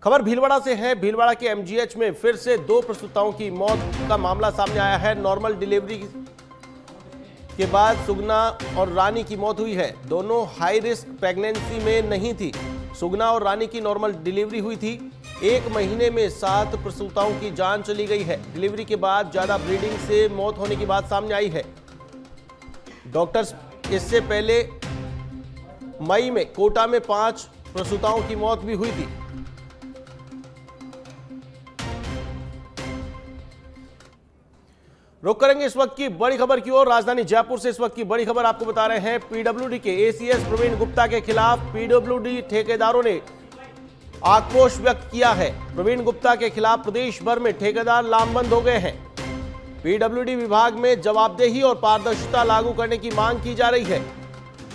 खबर भीलवाड़ा से है। भीलवाड़ा के एमजीएच में फिर से 2 प्रसूताओं की मौत का मामला सामने आया है। नॉर्मल डिलीवरी के बाद सुगना और रानी की मौत हुई है। दोनों हाई रिस्क प्रेगनेंसी में नहीं थी। सुगना और रानी की नॉर्मल डिलीवरी हुई थी। 1 महीने में 7 प्रसूताओं की जान चली गई है। डिलीवरी के बाद ज्यादा ब्लीडिंग से मौत होने की बात सामने आई है। डॉक्टर्स इससे पहले मई में कोटा में 5 प्रसूताओं की मौत भी हुई थी। रुक करेंगे इस वक्त की बड़ी खबर की ओर। राजधानी जयपुर से इस वक्त की बड़ी खबर आपको बता रहे हैं। पीडब्ल्यूडी के एसीएस प्रवीण गुप्ता के खिलाफ पीडब्ल्यूडी ठेकेदारों ने आक्रोश व्यक्त किया है। प्रवीण गुप्ता के खिलाफ प्रदेश भर में ठेकेदार लामबंद हो गए हैं। पीडब्ल्यूडी विभाग में जवाबदेही और पारदर्शिता लागू करने की मांग की जा रही है।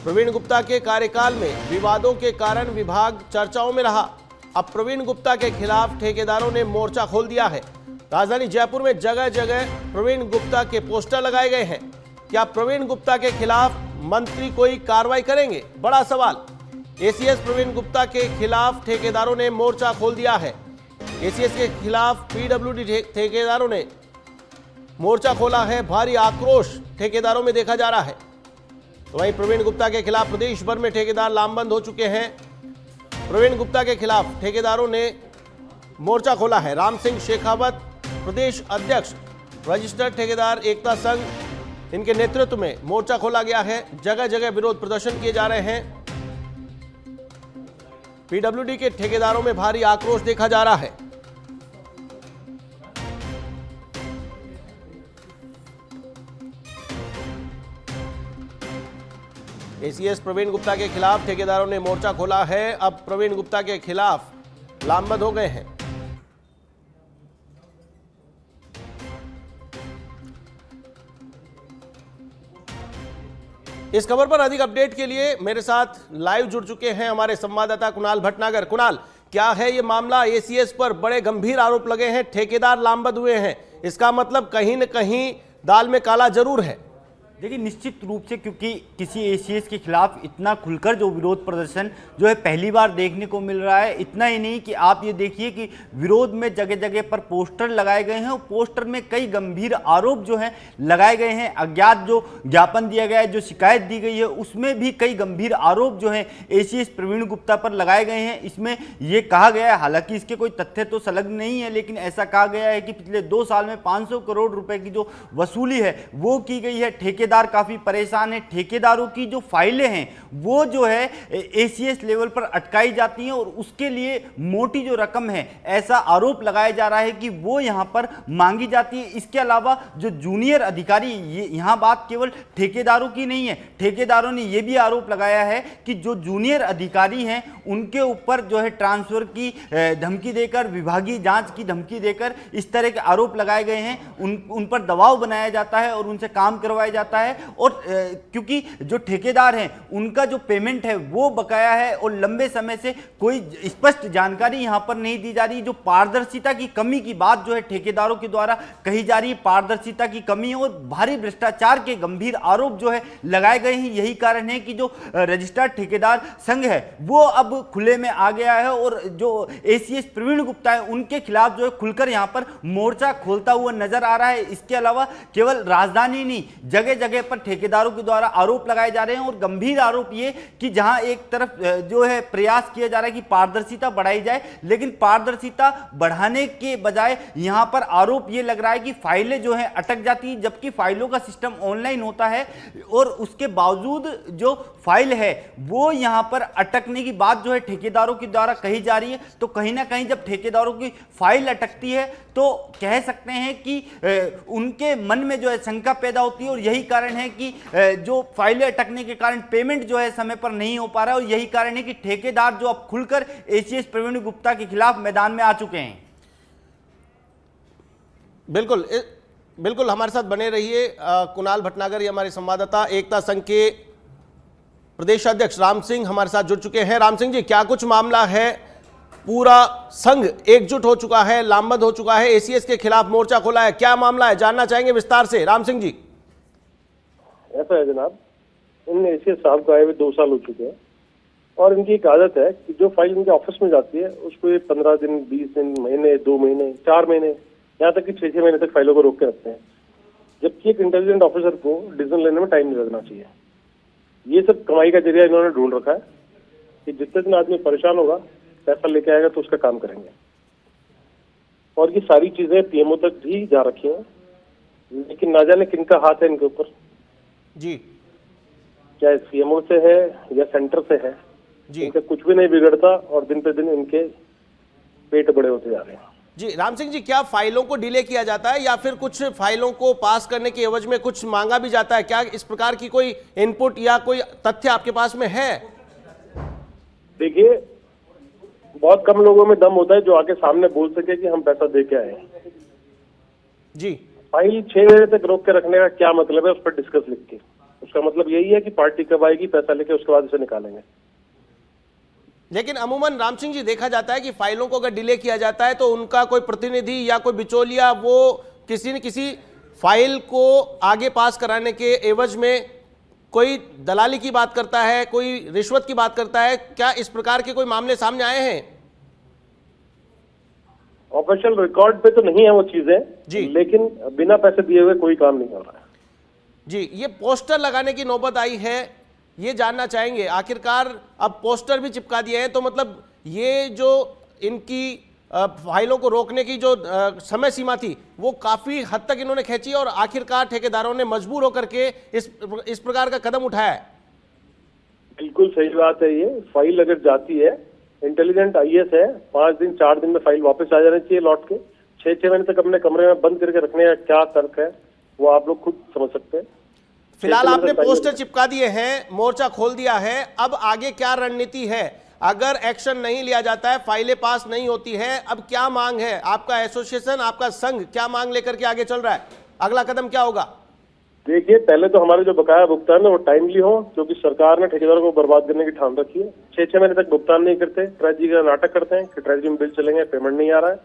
प्रवीण गुप्ता के कार्यकाल में विवादों के कारण विभाग चर्चाओं में रहा। अब प्रवीण गुप्ता के खिलाफ ठेकेदारों ने मोर्चा खोल दिया है। राजधानी जयपुर में जगह जगह प्रवीण गुप्ता के पोस्टर लगाए गए हैं। क्या प्रवीण गुप्ता के खिलाफ मंत्री कोई कार्रवाई करेंगे? बड़ा सवाल। एसीएस प्रवीण गुप्ता के खिलाफ ठेकेदारों ने मोर्चा खोल दिया है। एसीएस के खिलाफ पीडब्ल्यूडी ठेकेदारों ने मोर्चा खोला है। भारी आक्रोश ठेकेदारों में देखा जा रहा है। तो वहीं प्रवीण गुप्ता के खिलाफ प्रदेश भर में ठेकेदार लामबंद हो चुके हैं। प्रवीण गुप्ता के खिलाफ ठेकेदारों ने मोर्चा खोला है। राम सिंह शेखावत प्रदेश अध्यक्ष, रजिस्टर्ड ठेकेदार एकता संघ, इनके नेतृत्व में मोर्चा खोला गया है। जगह जगह विरोध प्रदर्शन किए जा रहे हैं। पीडब्ल्यूडी के ठेकेदारों में भारी आक्रोश देखा जा रहा है। एसीएस प्रवीण गुप्ता के खिलाफ ठेकेदारों ने मोर्चा खोला है। अब प्रवीण गुप्ता के खिलाफ लामबंद हो गए हैं। इस खबर पर अधिक अपडेट के लिए मेरे साथ लाइव जुड़ चुके हैं हमारे संवाददाता कुणाल भटनागर। कुणाल, क्या है ये मामला? एसीएस पर बड़े गंभीर आरोप लगे हैं, ठेकेदार लामबंद हुए हैं। इसका मतलब कहीं न कहीं दाल में काला जरूर है। देखिए, निश्चित रूप से, क्योंकि किसी एसीएस के खिलाफ इतना खुलकर जो विरोध प्रदर्शन जो है पहली बार देखने को मिल रहा है। इतना ही नहीं कि आप ये देखिए कि विरोध में जगह जगह पर पोस्टर लगाए गए हैं और पोस्टर में कई गंभीर आरोप जो हैं लगाए गए हैं। अज्ञात जो ज्ञापन दिया गया है, जो शिकायत दी गई है, उसमें भी कई गंभीर आरोप जो हैं एसीएस प्रवीण गुप्ता पर लगाए गए हैं। इसमें यह कहा गया है, हालांकि इसके कोई तथ्य तो संलग्न नहीं है, लेकिन ऐसा कहा गया है कि पिछले 2 साल में 500 करोड़ रुपए की जो वसूली है वो की गई है। ठेकेदार काफी परेशान है। ठेकेदारों की जो फाइलें हैं वो जो है एसीएस लेवल पर अटकाई जाती हैं और उसके लिए मोटी जो रकम है, ऐसा आरोप लगाया जा रहा है कि वो यहां पर मांगी जाती है। इसके अलावा जो जूनियर अधिकारी, ये यहां बात केवल ठेकेदारों की नहीं है, ठेकेदारों ने यह भी आरोप लगाया है कि जो जूनियर अधिकारी हैं उनके ऊपर जो है ट्रांसफर की धमकी देकर, विभागीय जांच की धमकी देकर इस तरह के आरोप लगाए गए हैं। उन पर दबाव बनाया जाता है और उनसे काम करवाया जाता है। और क्योंकि जो ठेकेदार हैं उनका जो पेमेंट है वो बकाया है और लंबे समय से कोई स्पष्ट जानकारी यहां पर नहीं दी जा रही। जो पारदर्शिता की कमी की बात जो है ठेकेदारों के द्वारा कही जा रही है, पारदर्शिता की कमी और भारी भ्रष्टाचार के गंभीर आरोप जो है लगाए गए हैं। यही कारण है कि जो रजिस्टर्ड ठेकेदार संघ है वो अब खुले में आ गया है और जो एसीएस प्रवीण गुप्ता है उनके खिलाफ जो है खुलकर यहां पर मोर्चा खोलता हुआ नजर आ रहा है। इसके अलावा केवल राजधानी नहीं, जगह जगह पर ठेकेदारों के द्वारा आरोप लगाए जा रहे हैं और गंभीर आरोप ये कि जहां एक तरफ जो है प्रयास किया जा रहा है कि पारदर्शिता बढ़ाई जाए, लेकिन पारदर्शिता बढ़ाने के बजाय यहां पर आरोप ये लग रहा है कि फाइलें जो हैं अटक जाती हैं, जबकि फाइलों का सिस्टम ऑनलाइन होता है और उसके बावजूद जो फाइल है वो यहां पर अटकने की बात जो है ठेकेदारों के द्वारा कही जा रही है। तो कहीं ना कहीं जब ठेकेदारों की फाइल अटकती है तो कह सकते हैं कि उनके मन में जो है शंका पैदा होती है और यही कारण है कि जो फाइलें अटकने के कारण पेमेंट जो है समय पर नहीं हो पा रहा है और यही कारण है कि ठेकेदार जो अब खुलकर एसीएस प्रवीण गुप्ता के खिलाफ मैदान में आ चुके हैं। बिल्कुल बिल्कुल, हमारे साथ बने रहिए। कुणाल भटनागर, ये हमारे संवाददाता एकता संघ के प्रदेश अध्यक्ष राम सिंह हमारे साथ जुड़ चुके हैं। राम सिंह जी, क्या कुछ मामला है? पूरा संघ एकजुट हो चुका है, लामबंद हो चुका है, एसीएस के खिलाफ मोर्चा खोला है, क्या मामला है? जानना चाहेंगे विस्तार से राम सिंह जी। ऐसा है जनाब, इन एसीएस साहब को आए हुए 2 साल हो चुके हैं और इनकी एक आदत है कि जो फाइल इनके ऑफिस में जाती है उसको ये 15 दिन, 20 दिन, महीने, 2 महीने, 4 महीने, यहाँ तक कि 6 महीने तक फाइलों को रोक के रखते हैं, जबकि एक इंटेलिजेंट ऑफिसर को डिसीजन लेने में टाइम नहीं लगना चाहिए। ये सब कमाई का जरिया इन्होंने ढूंढ रखा है कि जितने दिन आदमी परेशान होगा पैसा लेके आएगा तो उसका काम करेंगे। और ये सारी चीजें पीएमओ तक भी जा रखी हैं, लेकिन ना जाने किनका हाथ है इनके ऊपर। जी क्या सीएमओ से है या सेंटर से है, जी इनका कुछ भी नहीं बिगड़ता और दिन पे दिन इनके पेट बड़े होते जा रहे हैं। जी राम सिंह जी, क्या फाइलों को डिले किया जाता है या फिर कुछ फाइलों को पास करने के एवज में कुछ मांगा भी जाता है? क्या इस प्रकार की कोई इनपुट या कोई तथ्य आपके पास में है? देखिए, बहुत कम लोगों में दम होता है जो आके सामने बोल सके कि हम पैसा दे के आए हैं। जी फाइल 6 महीने तक रोक के रखने का क्या मतलब है उस पर डिस्कस लिख के? उसका मतलब यही है कि पार्टी कब आएगी, पैसा लेके उसके बाद इसे निकालेंगे। लेकिन अमूमन राम सिंह जी देखा जाता है कि फाइलों को अगर डिले किया जाता है तो उनका कोई प्रतिनिधि या कोई बिचौलिया वो किसी न किसी फाइल को आगे पास कराने के एवज में कोई दलाली की बात करता है, कोई रिश्वत की बात करता है। क्या इस प्रकार के कोई मामले सामने आए हैं? ऑफिशियल रिकॉर्ड पे तो नहीं है वो चीजें जी। लेकिन बिना पैसे दिए हुए कोई काम नहीं कर रहा है। जी, ये पोस्टर लगाने की नौबत आई है, ये जानना चाहेंगे। आखिरकार अब पोस्टर भी चिपका दिए हैं, तो मतलब ये जो इनकी फाइलों को रोकने की जो समय सीमा थी वो काफी हद तक इन्होंने खींची और आखिरकार ठेकेदारों ने मजबूर होकर के इस प्रकार का कदम उठाया है। बिल्कुल सही बात है। ये फाइल अगर जाती है, इंटेलिजेंट आईएएस है, 5 दिन 4 दिन में फाइल वापस आ जानी चाहिए लौट के। 6 महीने तक अपने कमरे में बंद करके रखने का क्या तर्क है वो आप लोग खुद समझ सकते हैं। फिलहाल आपने पोस्टर चिपका दिए हैं, मोर्चा खोल दिया है, अब आगे क्या रणनीति है? अगर एक्शन नहीं लिया जाता है, फाइलें पास नहीं होती है, अब क्या मांग है? आपका एसोसिएशन, आपका संघ क्या मांग लेकर के आगे चल रहा है? अगला कदम क्या होगा? देखिए, पहले तो हमारे जो बकाया भुगतान है वो टाइमली हो, क्योंकि सरकार ने ठेकेदारों को बर्बाद करने की ठान रखी है। 6 महीने तक भुगतान नहीं करते, ट्रेजरी का नाटक करते हैं कि ट्रेजरी में बिल चलेंगे, पेमेंट नहीं आ रहा है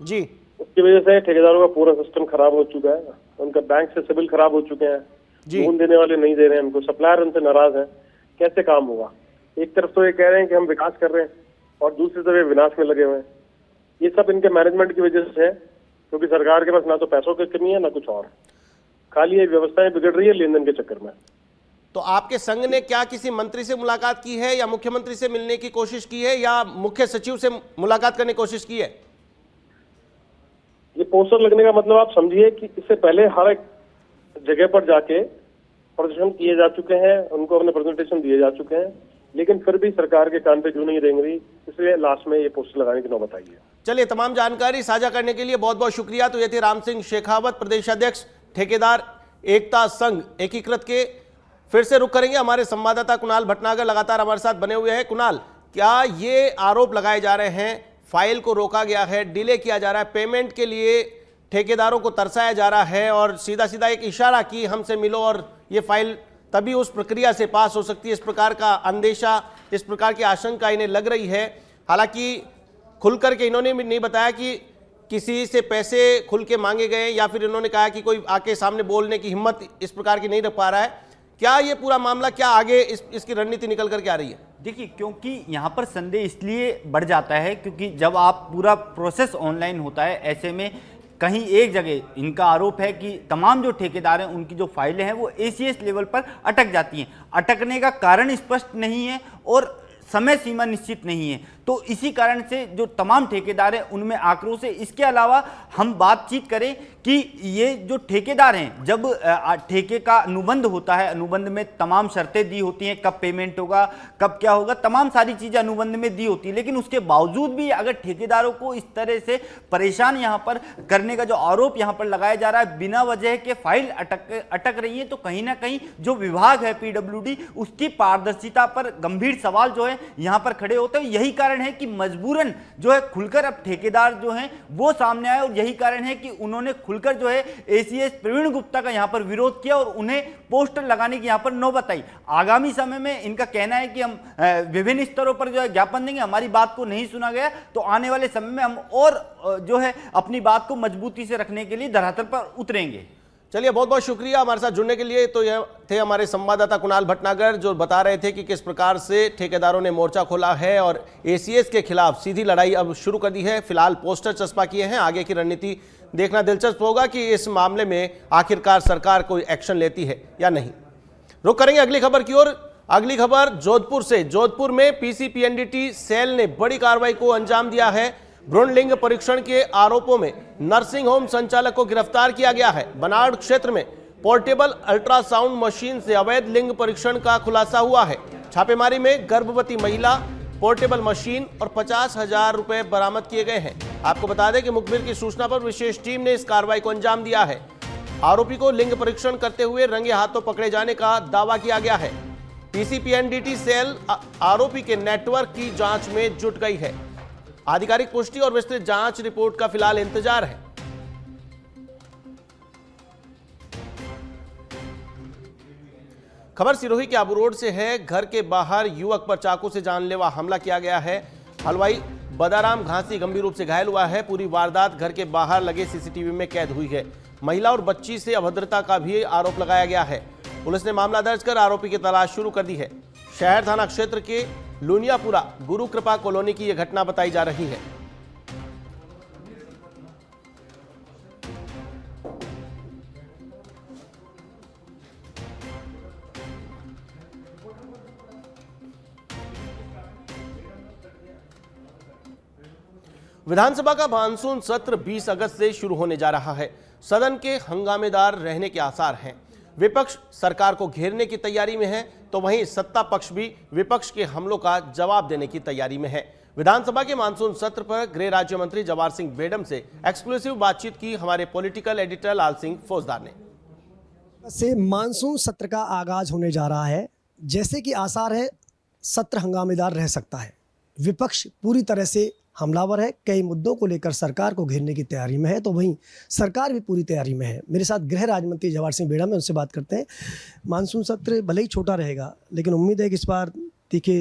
जी। उसकी वजह से ठेकेदारों का पूरा सिस्टम खराब हो चुका है। उनका बैंक से सिबिल खराब हो चुके हैं, लोन देने वाले नहीं दे रहे हैं उनको, सप्लायर उनसे नाराज है। कैसे काम होगा? एक तरफ तो ये कह रहे हैं कि हम विकास कर रहे हैं और दूसरी तरफ ये विनाश में लगे हुए हैं। ये सब इनके मैनेजमेंट की वजह से है, क्योंकि सरकार के पास ना तो पैसों की कमी है ना कुछ और, खाली ये व्यवस्थाएं बिगड़ रही है लेन देन के चक्कर में। तो आपके संघ ने क्या किसी मंत्री से मुलाकात की है या मुख्यमंत्री से मिलने की कोशिश की है या मुख्य सचिव से मुलाकात करने की कोशिश की है? ये पोस्टर लगने का मतलब आप समझिए कि इससे पहले हर एक जगह पर जाके प्रदर्शन किए जा चुके हैं, उनको अपने प्रेजेंटेशन दिए जा चुके हैं, लेकिन फिर भी सरकार के कान पे जू नहीं रेंग रही, इसलिए लास्ट में ये पोस्टर लगाने की नौबत आई है। चलिए, तमाम जानकारी साझा करने के लिए बहुत बहुत शुक्रिया। तो ये थे राम सिंह शेखावत, प्रदेशाध्यक्ष ठेकेदार एकता संघ एकीकृत के। फिर से रुक करेंगे, हमारे संवाददाता कुणाल भटनागर लगातार हमारे साथ बने हुए हैं। कुणाल, क्या ये आरोप लगाए जा रहे हैं, फाइल को रोका गया है, डिले किया जा रहा है, पेमेंट के लिए ठेकेदारों को तरसाया जा रहा है और सीधा सीधा एक इशारा कि हमसे मिलो और ये फाइल तभी उस प्रक्रिया से पास हो सकती है, इस प्रकार का अंदेशा, इस प्रकार की आशंका इन्हें लग रही है? हालांकि खुल करके इन्होंने भी नहीं बताया कि किसी से पैसे खुल के मांगे गए या फिर इन्होंने कहा कि कोई आके सामने बोलने की हिम्मत इस प्रकार की नहीं रख पा रहा है। क्या ये पूरा मामला, क्या आगे इसकी रणनीति निकल करके आ रही है? देखिए, क्योंकि यहाँ पर संदेह इसलिए बढ़ जाता है क्योंकि जब आप पूरा प्रोसेस ऑनलाइन होता है, ऐसे में कहीं एक जगह इनका आरोप है कि तमाम जो ठेकेदार हैं उनकी जो फाइलें हैं वो एसीएस लेवल पर अटक जाती हैं। अटकने का कारण स्पष्ट नहीं है और समय सीमा निश्चित नहीं है, तो इसी कारण से जो तमाम ठेकेदार हैं उनमें आक्रोश है। इसके अलावा हम बातचीत करें कि ये जो ठेकेदार हैं, जब ठेके का अनुबंध होता है, अनुबंध में तमाम शर्तें दी होती हैं, कब पेमेंट होगा, कब क्या होगा, तमाम सारी चीज़ें अनुबंध में दी होती है। लेकिन उसके बावजूद भी अगर ठेकेदारों को इस तरह से परेशान यहाँ पर करने का जो आरोप यहाँ पर लगाया जा रहा है, बिना वजह के फाइल अटक रही है, तो कहीं ना कहीं जो विभाग है पीडब्ल्यूडी, उसकी पारदर्शिता पर गंभीर सवाल जो है यहाँ पर खड़े होते हैं। यही कारण है कि मजबूरन जो है खुलकर अब ठेकेदार जो हैं वो सामने आए और यही कारण है कि उन्होंने खुलकर जो है एसीएस प्रवीण गुप्ता का यहाँ पर विरोध किया और उन्हें पोस्टर लगाने की यहाँ पर नौबत आई। आगामी समय में इनका कहना है कि हम विभिन्न स्तरों पर जो है ज्ञापन देंगे, हमारी बात को नहीं सुना गया तो आने वाले समय में हम और जो है अपनी बात को मजबूती से रखने के लिए धरातल पर उतरेंगे। चलिए, बहुत बहुत शुक्रिया हमारे साथ जुड़ने के लिए। तो यह थे हमारे संवाददाता कुणाल भटनागर, जो बता रहे थे कि किस प्रकार से ठेकेदारों ने मोर्चा खोला है और एसीएस के खिलाफ सीधी लड़ाई अब शुरू कर दी है। फिलहाल पोस्टर चस्पा किए हैं, आगे की रणनीति देखना दिलचस्प होगा कि इस मामले में आखिरकार सरकार कोई एक्शन लेती है या नहीं। रुक करेंगे अगली खबर की ओर। अगली खबर जोधपुर से। जोधपुर में पीसीपीएनडीटी सेल ने बड़ी कार्रवाई को अंजाम दिया है। भ्रूण लिंग परीक्षण के आरोपों में नर्सिंग होम संचालक को गिरफ्तार किया गया है। बनाड़ क्षेत्र में पोर्टेबल अल्ट्रासाउंड मशीन से अवैध लिंग परीक्षण का खुलासा हुआ है। छापेमारी में गर्भवती महिला, पोर्टेबल मशीन और 50,000 रुपए बरामद किए गए हैं। आपको बता दें कि मुखबिर की सूचना पर विशेष टीम ने इस कार्रवाई को अंजाम दिया है। आरोपी को लिंग परीक्षण करते हुए रंगे हाथों पकड़े जाने का दावा किया गया है। पीसीपीएनडीटी सेल आरोपी के नेटवर्क की जांच में जुट गई है। आधिकारिक पुष्टि और विस्तृत जांच रिपोर्ट का फिलहाल इंतजार है। खबर सिरोही के आबू रोड से है। घर के बाहर युवक पर चाकू से जानलेवा हमला किया गया है। हलवाई बदाराम घासी गंभीर रूप से घायल हुआ है। पूरी वारदात घर के बाहर लगे सीसीटीवी में कैद हुई है। महिला और बच्ची से अभद्रता का भी आरोप लगाया गया है। पुलिस ने मामला दर्ज कर आरोपी की तलाश शुरू कर दी है। शहर थाना क्षेत्र के लुनियापुरा गुरु कृपा कॉलोनी की यह घटना बताई जा रही है। विधानसभा का मानसून सत्र 20 अगस्त से शुरू होने जा रहा है। सदन के हंगामेदार रहने के आसार हैं। विपक्ष सरकार को घेरने की तैयारी में है, तो वहीं सत्ता पक्ष भी विपक्ष के हमलों का जवाब देने की तैयारी में है। विधानसभा के मानसून सत्र पर गृह राज्य मंत्री जवाहर सिंह बेडम से एक्सक्लूसिव बातचीत की हमारे पॉलिटिकल एडिटर लाल सिंह फौजदार ने। से मानसून सत्र का आगाज होने जा रहा है। जैसे कि आसार है, सत्र हंगामेदार रह सकता है। विपक्ष पूरी तरह से हमलावर है, कई मुद्दों को लेकर सरकार को घेरने की तैयारी में है, तो वहीं सरकार भी पूरी तैयारी में है। मेरे साथ गृह राज्य मंत्री जवाहर सिंह बेडम है, उनसे बात करते हैं। मानसून सत्र भले ही छोटा रहेगा, लेकिन उम्मीद है कि इस बार तीखे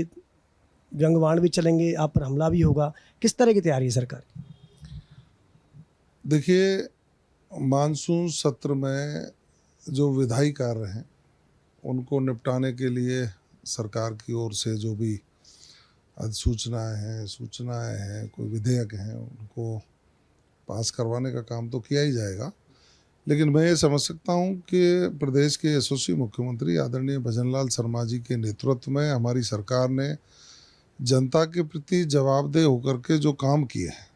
व्यंग्यवाण भी चलेंगे, आप पर हमला भी होगा। किस तरह की तैयारी है सरकार? देखिए, मानसून सत्र में जो विधायी कार्य हैं उनको निपटाने के लिए सरकार की ओर से जो भी सूचनाएं हैं, कोई विधेयक हैं, उनको पास करवाने का काम तो किया ही जाएगा। लेकिन मैं ये समझ सकता हूँ कि प्रदेश के यशस्वी मुख्यमंत्री आदरणीय भजनलाल शर्मा जी के नेतृत्व में हमारी सरकार ने जनता के प्रति जवाबदेह होकर के जो काम किए हैं,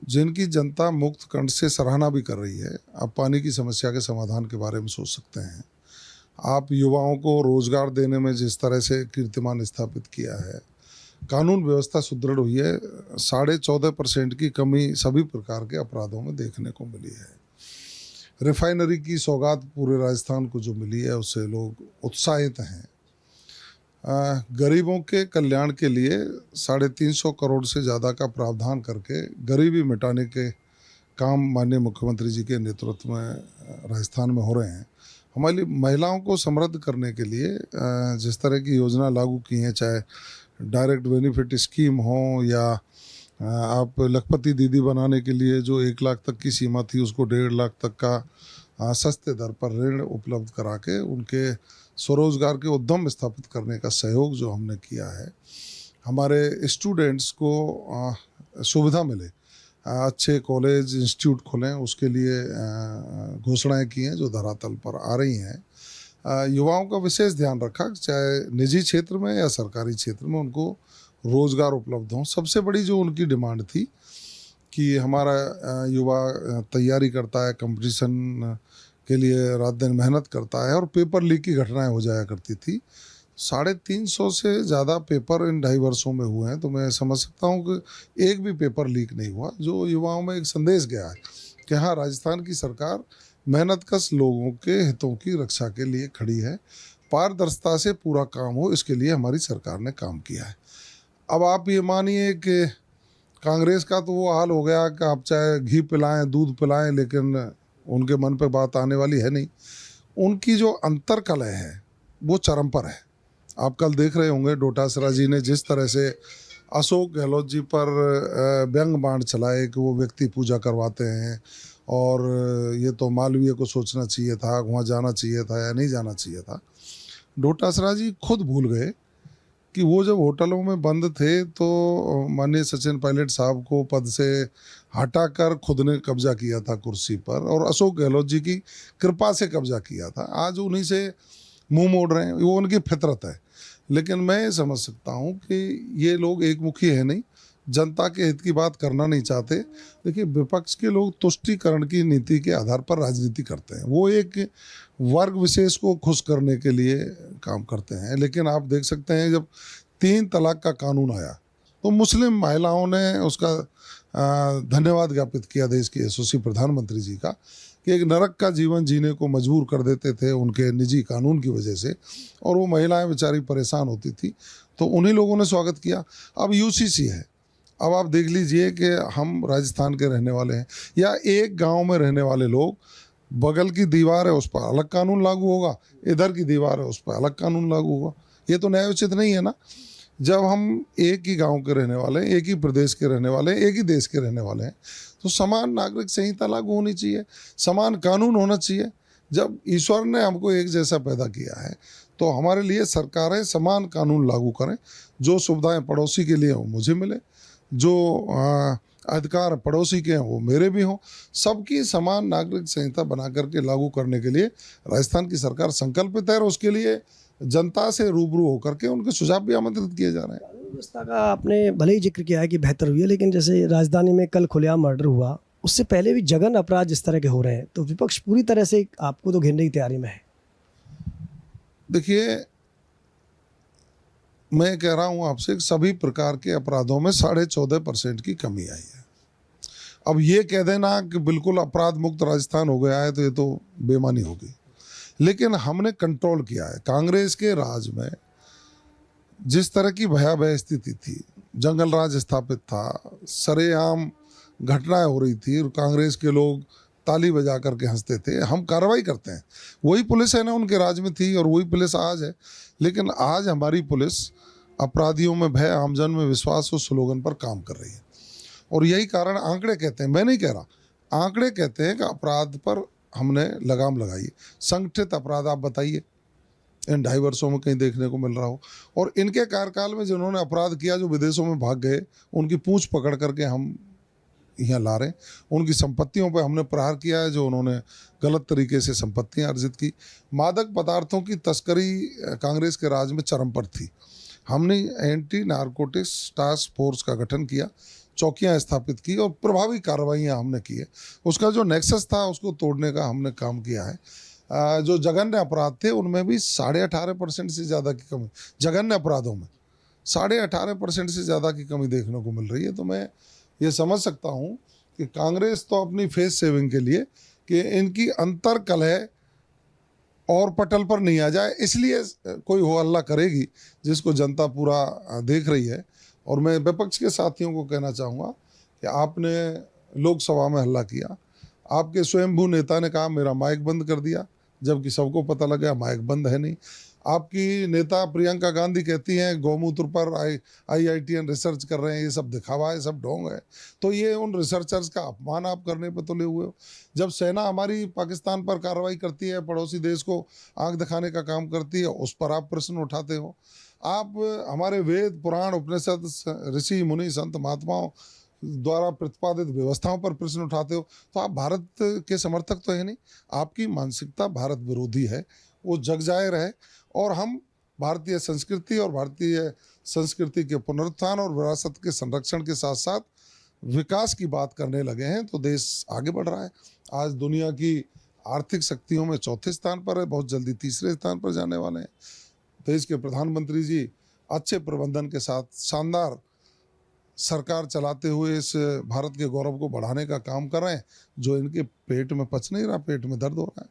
जिनकी जनता मुक्त कंठ से सराहना भी कर रही है। आप पानी की समस्या के समाधान के बारे में सोच सकते हैं। आप युवाओं को रोजगार देने में जिस तरह से कीर्तिमान स्थापित किया है, कानून व्यवस्था सुदृढ़ हुई है। 14.5% की कमी सभी प्रकार के अपराधों में देखने को मिली है। रिफाइनरी की सौगात पूरे राजस्थान को जो मिली है, उससे लोग उत्साहित हैं। गरीबों के कल्याण के लिए 350 करोड़ से ज़्यादा का प्रावधान करके गरीबी मिटाने के काम माननीय मुख्यमंत्री जी के नेतृत्व में राजस्थान में हो रहे हैं। हमारी महिलाओं को समृद्ध करने के लिए जिस तरह की योजना लागू की हैं, चाहे डायरेक्ट बेनिफिट स्कीम हो या आप लखपति दीदी बनाने के लिए जो 1 लाख तक की सीमा थी, उसको 1.5 लाख तक का सस्ते दर पर ऋण उपलब्ध करा के उनके स्वरोजगार के उद्यम स्थापित करने का सहयोग जो हमने किया है। हमारे स्टूडेंट्स को सुविधा मिले, अच्छे कॉलेज इंस्टीट्यूट खोलें, उसके लिए घोषणाएं की हैं जो धरातल पर आ रही हैं। युवाओं का विशेष ध्यान रखा, चाहे निजी क्षेत्र में या सरकारी क्षेत्र में उनको रोज़गार उपलब्ध हों। सबसे बड़ी जो उनकी डिमांड थी कि हमारा युवा तैयारी करता है, कंपटीशन के लिए रात दिन मेहनत करता है और पेपर लीक की घटनाएं हो जाया करती थी। 350 से ज़्यादा पेपर इन 2.5 वर्षों में हुए हैं, तो मैं समझ सकता हूँ कि एक भी पेपर लीक नहीं हुआ, जो युवाओं में एक संदेश गया है कि हाँ, राजस्थान की सरकार मेहनतकश लोगों के हितों की रक्षा के लिए खड़ी है। पारदर्शिता से पूरा काम हो, इसके लिए हमारी सरकार ने काम किया है। अब आप ये मानिए कि कांग्रेस का तो वो हाल हो गया कि आप चाहे घी पिलाएं, दूध पिलाएं, लेकिन उनके मन पे बात आने वाली है नहीं। उनकी जो अंतर्कलह है वो चरम पर है। आप कल देख रहे होंगे डोटासरा जी ने जिस तरह से अशोक गहलोत जी पर व्यंग बाण चलाए कि वो व्यक्ति पूजा करवाते हैं और ये तो मालवीय को सोचना चाहिए था, वहाँ जाना चाहिए था या नहीं जाना चाहिए था। डोटासरा जी खुद भूल गए कि वो जब होटलों में बंद थे तो माननीय सचिन पायलट साहब को पद से हटाकर खुद ने कब्जा किया था कुर्सी पर, और अशोक गहलोत जी की कृपा से कब्जा किया था। आज उन्हीं से मुंह मोड़ रहे हैं, वो उनकी फितरत है। लेकिन मैं समझ सकता हूँ कि ये लोग एकमुखी है नहीं, जनता के हित की बात करना नहीं चाहते। देखिए, विपक्ष के लोग तुष्टीकरण की नीति के आधार पर राजनीति करते हैं, वो एक वर्ग विशेष को खुश करने के लिए काम करते हैं। लेकिन आप देख सकते हैं जब 3 तलाक का कानून आया तो मुस्लिम महिलाओं ने उसका धन्यवाद ज्ञापित किया देश के यशस्वी प्रधानमंत्री जी का, कि एक नरक का जीवन जीने को मजबूर कर देते थे उनके निजी कानून की वजह से, और वो महिलाएं बेचारी परेशान होती थी, तो उन्हीं लोगों ने स्वागत किया। अब यूसीसी है, अब आप देख लीजिए कि हम राजस्थान के रहने वाले हैं या एक गांव में रहने वाले लोग, बगल की दीवार है उस पर अलग कानून लागू होगा, इधर की दीवार है उस पर अलग कानून लागू होगा। ये तो न्यायोचित नहीं है ना। जब हम एक ही गांव के रहने वाले हैं, एक ही प्रदेश के रहने वाले हैं, एक ही देश के रहने वाले हैं, तो समान नागरिक संहिता लागू होनी चाहिए, समान कानून होना चाहिए। जब ईश्वर ने हमको एक जैसा पैदा किया है तो हमारे लिए सरकारें समान कानून लागू करें। जो सुविधाएं पड़ोसी के लिए हो मुझे मिले, जो अधिकार पड़ोसी के हैं वो मेरे भी हों, सबकी समान नागरिक संहिता बना करके लागू करने के लिए राजस्थान की सरकार संकल्पित है, और उसके लिए जनता से रूबरू होकर के उनके सुझाव भी आमंत्रित किए जा रहे हैं। कानून व्यवस्था का आपने भले ही जिक्र किया है कि बेहतर हुई है, लेकिन जैसे राजधानी में कल खुलेआम मर्डर हुआ, उससे पहले भी जघन्य अपराध जिस तरह के हो रहे हैं, तो विपक्ष पूरी तरह से आपको तो घेरने की तैयारी में है। देखिए, मैं कह रहा हूं आपसे, सभी प्रकार के अपराधों में 14.5% की कमी आई है। अब ये कह देना कि बिल्कुल अपराध मुक्त राजस्थान हो गया है तो ये तो बेईमानी होगी। लेकिन हमने कंट्रोल किया है। कांग्रेस के राज में जिस तरह की भयावह स्थिति थी, जंगल राज स्थापित था, सरेआम घटनाएं हो रही थी और कांग्रेस के लोग ताली बजा करके हंसते थे। हम कार्रवाई करते हैं, वही पुलिस है ना उनके राज में थी और वही पुलिस आज है। लेकिन आज हमारी पुलिस अपराधियों में भय, आमजन में विश्वास उस स्लोगन पर काम कर रही है। और यही कारण आंकड़े कहते हैं, मैं नहीं कह रहा, आंकड़े कहते हैं कि अपराध पर हमने लगाम लगाई। संगठित अपराध आप बताइए इन 2.5 वर्षों में कहीं देखने को मिल रहा हो। और इनके कार्यकाल में जिन्होंने अपराध किया, जो विदेशों में भाग गए, उनकी पूंछ पकड़ करके हम यहाँ ला रहे हैं। उनकी संपत्तियों पर हमने प्रहार किया है, जो उन्होंने गलत तरीके से संपत्तियाँ अर्जित की। मादक पदार्थों की तस्करी कांग्रेस के राज में चरम पर थी। हमने एंटी नारकोटिक्स टास्क फोर्स का गठन किया, चौकियां स्थापित की और प्रभावी कार्रवाइयां हमने की है। उसका जो नेक्सस था उसको तोड़ने का हमने काम किया है। जो जघन्य अपराध थे उनमें भी 18.5% से ज़्यादा की कमी, जघन्य अपराधों में 18.5% से ज़्यादा की कमी देखने को मिल रही है। तो मैं ये समझ सकता हूँ कि कांग्रेस तो अपनी फेस सेविंग के लिए कि इनकी अंतर कलह और पटल पर नहीं आ जाए, इसलिए कोई हो हल्ला करेगी जिसको जनता पूरा देख रही है। और मैं विपक्ष के साथियों को कहना चाहूँगा कि आपने लोकसभा में हल्ला किया, आपके स्वयंभू नेता ने कहा मेरा माइक बंद कर दिया, जबकि सबको पता लगा माइक बंद है नहीं। आपकी नेता प्रियंका गांधी कहती हैं गौमूत्र पर IITN रिसर्च कर रहे हैं, ये सब दिखावा है, सब ढोंग है। तो ये उन रिसर्चर्स का अपमान आप करने पर तुले हुए हो। जब सेना हमारी पाकिस्तान पर कार्रवाई करती है, पड़ोसी देश को आंख दिखाने का काम करती है, उस पर आप प्रश्न उठाते हो। आप हमारे वेद पुराण उपनिषद ऋषि मुनि संत महात्माओं द्वारा प्रतिपादित व्यवस्थाओं पर प्रश्न उठाते हो। तो आप भारत के समर्थक तो है नहीं, आपकी मानसिकता भारत विरोधी है, वो जग जाहिर है। और हम भारतीय संस्कृति और भारतीय संस्कृति के पुनरुत्थान और विरासत के संरक्षण के साथ साथ विकास की बात करने लगे हैं, तो देश आगे बढ़ रहा है। आज दुनिया की आर्थिक शक्तियों में 4थे स्थान पर है, बहुत जल्दी 3रे स्थान पर जाने वाले हैं। देश के प्रधानमंत्री जी अच्छे प्रबंधन के साथ शानदार सरकार चलाते हुए इस भारत के गौरव को बढ़ाने का काम कर रहे हैं, जो इनके पेट में पच नहीं रहा, पेट में दर्द हो रहा है।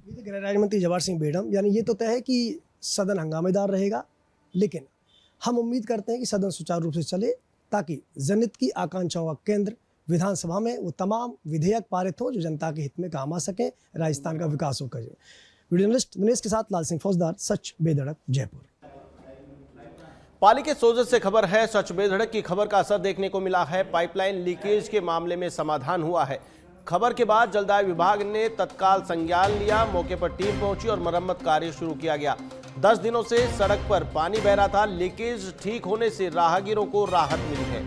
ये तो गृह राज्य मंत्री जवाहर सिंह बेडम, यानी ये तो तय है कि सदन हंगामेदार रहेगा, लेकिन हम उम्मीद करते हैं कि सदन सुचारू रूप से चले ताकि जनहित की आकांक्षाओं का केंद्र विधानसभा में वो तमाम विधेयक पारित हो जो जनता के हित में काम आ सकें, राजस्थान का विकास हो करे। वीडियो जर्नलिस्ट दिनेश के साथ लाल सिंह फौजदार, सच बेधड़क, जयपुर। पाली के सोजत से खबर है, सच बेधड़क की खबर का असर देखने को मिला है। पाइपलाइन लीकेज के मामले में समाधान हुआ है। खबर के बाद जलदाय विभाग ने तत्काल संज्ञान लिया। मौके पर टीम पहुंची और मरम्मत कार्य शुरू किया गया। 10 दिनों से सड़क पर पानी बह रहा था। लीकेज ठीक होने से राहगीरों को राहत मिली है।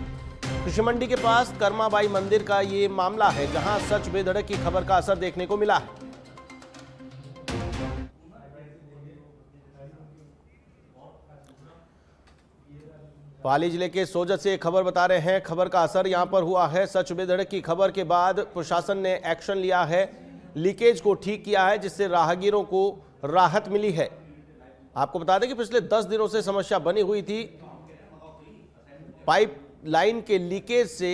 कृषि मंडी के पास कर्माबाई मंदिर का ये मामला है, जहां सच बेधड़क की खबर का असर देखने को मिला है। पाली जिले के सोजत से खबर बता रहे हैं, खबर का असर यहां पर हुआ है। सच बेधड़क की खबर के बाद प्रशासन ने एक्शन लिया है, लीकेज को ठीक किया है, जिससे राहगीरों को राहत मिली है। आपको बता दें कि पिछले 10 दिनों से समस्या बनी हुई थी। पाइप लाइन के लीकेज से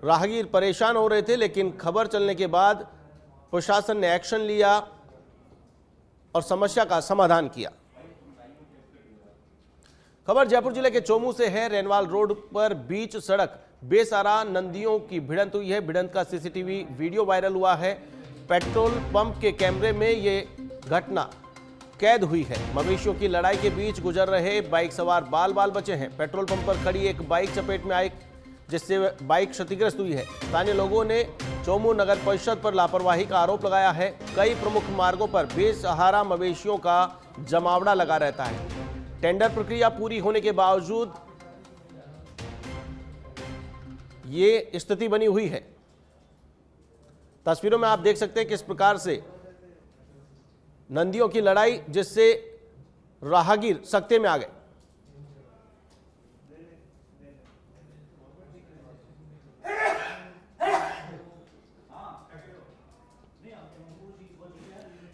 राहगीर परेशान हो रहे थे, लेकिन खबर चलने के बाद प्रशासन ने एक्शन लिया और समस्या का समाधान किया। खबर जयपुर जिले के चोमू से है। रेनवाल रोड पर बीच सड़क बेसहारा नंदियों की भिड़ंत हुई है। भिड़ंत का सीसीटीवी वीडियो वायरल हुआ है। पेट्रोल पंप के कैमरे में ये घटना कैद हुई है। मवेशियों की लड़ाई के बीच गुजर रहे बाइक सवार बाल बाल बचे हैं। पेट्रोल पंप पर खड़ी एक बाइक चपेट में आई, जिससे बाइक क्षतिग्रस्त हुई है। स्थानीय लोगों ने चोमू नगर परिषद पर लापरवाही का आरोप लगाया है। कई प्रमुख मार्गों पर बेसहारा मवेशियों का जमावड़ा लगा रहता है। टेंडर प्रक्रिया पूरी होने के बावजूद ये स्थिति बनी हुई है। तस्वीरों में आप देख सकते हैं किस प्रकार से नंदियों की लड़ाई, जिससे राहगीर सकते में आ गए।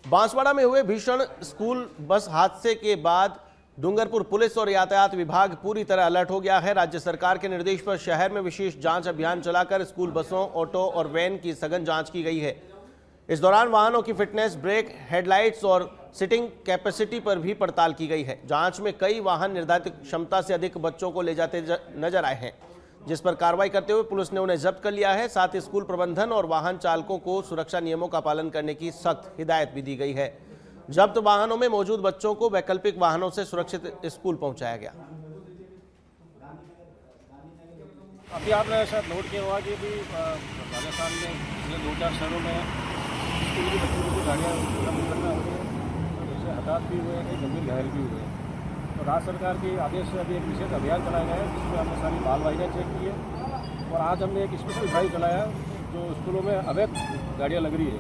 बांसवाड़ा में हुए भीषण स्कूल बस हादसे के बाद डूंगरपुर पुलिस और यातायात विभाग पूरी तरह अलर्ट हो गया है। राज्य सरकार के निर्देश पर शहर में विशेष जांच अभियान चलाकर स्कूल बसों, ऑटो और वैन की सघन जांच की गई है। इस दौरान वाहनों की फिटनेस, ब्रेक, हेडलाइट्स और सिटिंग कैपेसिटी पर भी पड़ताल की गई है। जांच में कई वाहन निर्धारित क्षमता से अधिक बच्चों को ले जाते नजर आए हैं, जिस पर कार्रवाई करते हुए पुलिस ने उन्हें जब्त कर लिया है। साथ ही स्कूल प्रबंधन और वाहन चालकों को सुरक्षा नियमों का पालन करने की सख्त हिदायत भी दी गई है। जब्त वाहनों में मौजूद बच्चों को वैकल्पिक वाहनों से सुरक्षित स्कूल पहुंचाया गया। अभी आपने शायद नोट किया हुआ कि भी राजस्थान में पिछले 2-4 शहरों में स्कूल की बच्चों की गाड़ियाँ दुर्घटना हो रही है, तो जैसे हताहत भी हुए हैं, कई गंभीर घायल भी हुए हैं। तो राज्य सरकार के आदेश से अभी एक विशेष अभियान चलाया गया है, जिसमें हमने सारी मालवाहियाँ चेक की है। और आज हमने एक स्पेशल ड्राइव चलाया जो स्कूलों में अवैध गाड़ियाँ लग रही है,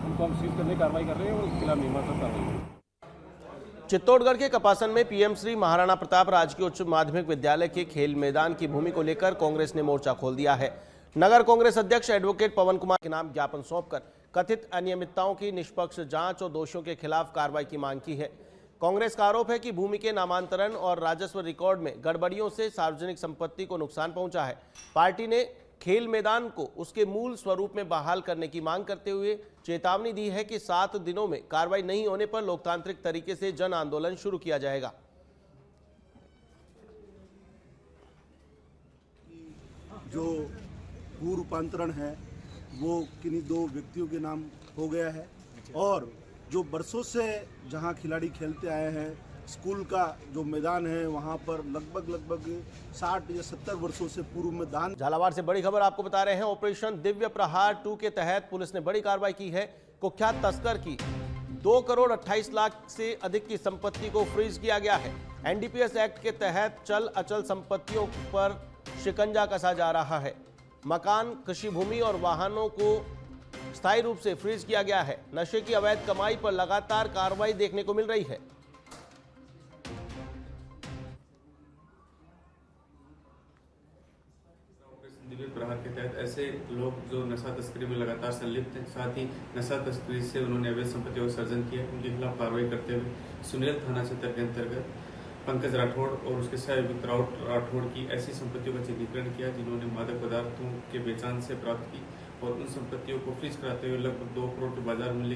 उनको हम सीज करने की कार्रवाई कर रहे हैं और उसके खिलाफ नियमानुसार कार्रवाई। चित्तौड़गढ़ के कपासन में पीएम श्री महाराणा प्रताप राजकीय उच्च माध्यमिक विद्यालय के खेल मैदान की भूमि को लेकर कांग्रेस ने मोर्चा खोल दिया है। नगर कांग्रेस अध्यक्ष एडवोकेट पवन कुमार के नाम ज्ञापन सौंपकर कथित अनियमितताओं की निष्पक्ष जांच और दोषियों के खिलाफ कार्रवाई की मांग की है। कांग्रेस का आरोप है कि भूमि के नामांतरण और राजस्व रिकॉर्ड में गड़बड़ियों से सार्वजनिक संपत्ति को नुकसान पहुंचा है। पार्टी ने खेल मैदान को उसके मूल स्वरूप में बहाल करने की मांग करते हुए चेतावनी दी है कि 7 दिनों में कार्रवाई नहीं होने पर लोकतांत्रिक तरीके से जन आंदोलन शुरू किया जाएगा। जो भू रूपांतरण है वो किन्हीं 2 व्यक्तियों के नाम हो गया है, और जो बरसों से जहां खिलाड़ी खेलते आए हैं, स्कूल का जो मैदान है वहां पर लगभग 60 या 70 वर्षों से पूर्व में दान। झालावाड़ से बड़ी खबर आपको बता रहे हैं। ऑपरेशन दिव्य प्रहार 2 के तहत पुलिस ने बड़ी कार्रवाई की है। कुख्यात तस्कर की 2 करोड़ 28 लाख से अधिक की संपत्ति को फ्रीज किया गया है। एनडीपीएस एक्ट के तहत चल अचल संपत्तियों पर शिकंजा कसा जा रहा है। मकान, कृषि भूमि और वाहनों को स्थायी रूप से फ्रीज किया गया है। नशे की अवैध कमाई पर लगातार कार्रवाई देखने को मिल रही है। दिव्य प्रहार के तहत ऐसे लोग जो नशा तस्करी में लगातार संलिप्त हैं, साथ ही नशा तस्करी से उन्होंने अवैध संपत्तियों का सर्जन किया, उनके खिलाफ कार्रवाई करते हुए सुनील थाना क्षेत्र के अंतर्गत पंकज राठौड़ और उसके सहयोगी राठौड़ की ऐसी संपत्तियों का चिन्हीकरण किया जिन्होंने मादक पदार्थों के बेचान से प्राप्त की, और उन संपत्तियों को फ्रीज कराते हुए लगभग 2 करोड़ के बाजार मूल्य